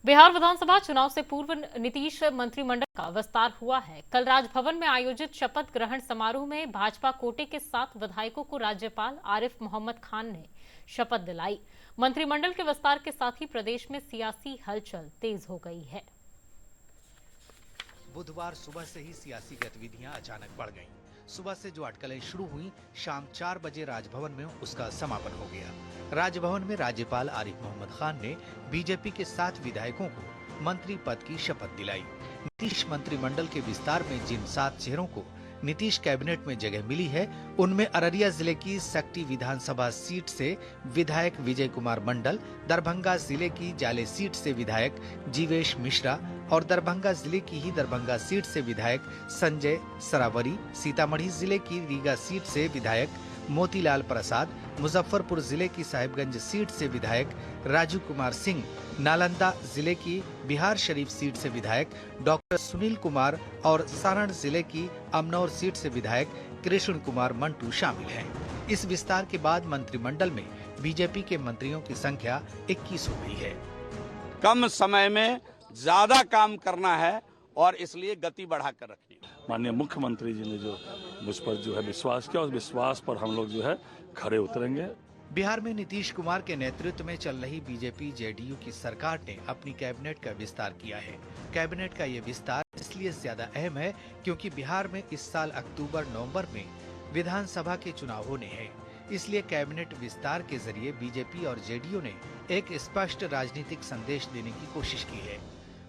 बिहार विधानसभा चुनाव से पूर्व नीतीश मंत्रिमंडल का विस्तार हुआ है। कल राजभवन में आयोजित शपथ ग्रहण समारोह में भाजपा कोटे के 7 विधायकों को राज्यपाल आरिफ मोहम्मद खान ने शपथ दिलाई। मंत्रिमंडल के विस्तार के साथ ही प्रदेश में सियासी हलचल तेज हो गई है। बुधवार सुबह से ही सियासी गतिविधियां अचानक बढ़ गईं। सुबह से जो अटकलें शुरू हुई, शाम 4 बजे राजभवन में उसका समापन हो गया। राजभवन में राज्यपाल आरिफ मोहम्मद खान ने बीजेपी के 7 विधायकों को मंत्री पद की शपथ दिलाई। नीतीश मंत्रिमंडल के विस्तार में जिन 7 चेहरों को नीतीश कैबिनेट में जगह मिली है, उनमें अररिया जिले की सक्टी विधानसभा सीट से विधायक विजय कुमार मंडल, दरभंगा जिले की जाले सीट से विधायक जीवेश मिश्रा और दरभंगा जिले की ही दरभंगा सीट से विधायक संजय सरावरी, सीतामढ़ी जिले की रीगा सीट से विधायक मोतीलाल प्रसाद, मुजफ्फरपुर जिले की साहिबगंज सीट से विधायक राजू कुमार सिंह, नालंदा जिले की बिहार शरीफ सीट से विधायक डॉक्टर सुनील कुमार और सारण जिले की अमनौर सीट से विधायक कृष्ण कुमार मंटू शामिल हैं। इस विस्तार के बाद मंत्रिमंडल में बीजेपी के मंत्रियों की संख्या 21 हो गई है। कम समय में ज्यादा काम करना है और इसलिए गति बढ़ाकर रखनी है। माननीय मुख्यमंत्री जी ने जो मुझ पर जो है विश्वास किया, उस विश्वास पर हम लोग जो है खरे उतरेंगे। बिहार में नीतीश कुमार के नेतृत्व में चल रही बीजेपी जेडीयू की सरकार ने अपनी कैबिनेट का विस्तार किया है। कैबिनेट का ये विस्तार इसलिए ज्यादा अहम है क्योंकि बिहार में इस साल अक्टूबर-नवंबर में विधानसभा के चुनाव होने हैं। इसलिए कैबिनेट विस्तार के जरिए बीजेपी और जेडीयू ने एक स्पष्ट राजनीतिक संदेश देने की कोशिश की है।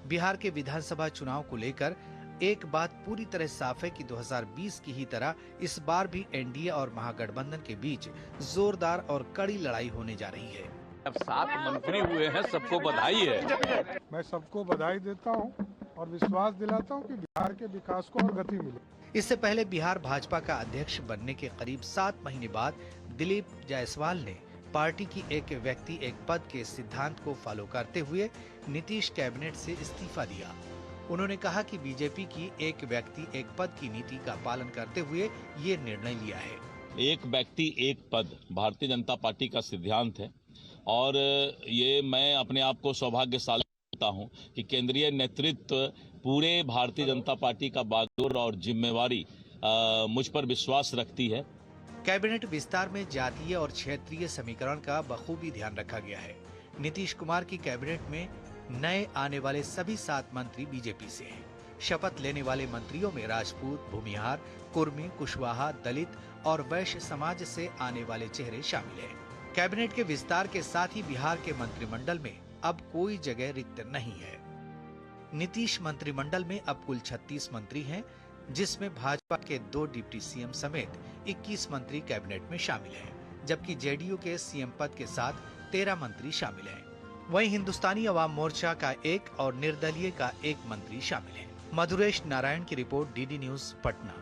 बिहार के विधानसभा चुनाव को लेकर एक बात पूरी तरह साफ है कि 2020 की ही तरह इस बार भी एनडीए और महागठबंधन के बीच जोरदार और कड़ी लड़ाई होने जा रही है। अब 7 मंत्री हुए हैं, सबको बधाई है। मैं सबको बधाई देता हूं और विश्वास दिलाता हूं कि बिहार के विकास को और गति मिले। इससे पहले बिहार भाजपा का अध्यक्ष बनने के करीब 7 महीने बाद दिलीप जायसवाल ने पार्टी की एक व्यक्ति एक पद के सिद्धांत को फॉलो करते हुए नीतीश कैबिनेट से इस्तीफा दिया। उन्होंने कहा कि बीजेपी की एक व्यक्ति एक पद की नीति का पालन करते हुए ये निर्णय लिया है। एक व्यक्ति एक पद भारतीय जनता पार्टी का सिद्धांत है और ये मैं अपने आप को सौभाग्यशाली मानता हूं कि केंद्रीय नेतृत्व पूरे भारतीय जनता पार्टी का बागडोर और जिम्मेवारी मुझ पर विश्वास रखती है। कैबिनेट विस्तार में जातीय और क्षेत्रीय समीकरण का बखूबी ध्यान रखा गया है। नीतीश कुमार की कैबिनेट में नए आने वाले सभी 7 मंत्री बीजेपी से हैं। शपथ लेने वाले मंत्रियों में राजपूत, भूमिहार, कुर्मी, कुशवाहा, दलित और वैश्य समाज से आने वाले चेहरे शामिल हैं। कैबिनेट के विस्तार के साथ ही बिहार के मंत्रिमंडल में अब कोई जगह रिक्त नहीं है। नीतीश मंत्रिमंडल में अब कुल 36 मंत्री हैं, जिसमें भाजपा के 2 डिप्टी सीएम समेत 21 मंत्री कैबिनेट में शामिल हैं, जबकि जेडीयू के सीएम पद के साथ 13 मंत्री शामिल हैं। वहीं हिंदुस्तानी अवाम मोर्चा का 1 और निर्दलीय का 1 मंत्री शामिल है। मधुरेश नारायण की रिपोर्ट, डीडी न्यूज, पटना।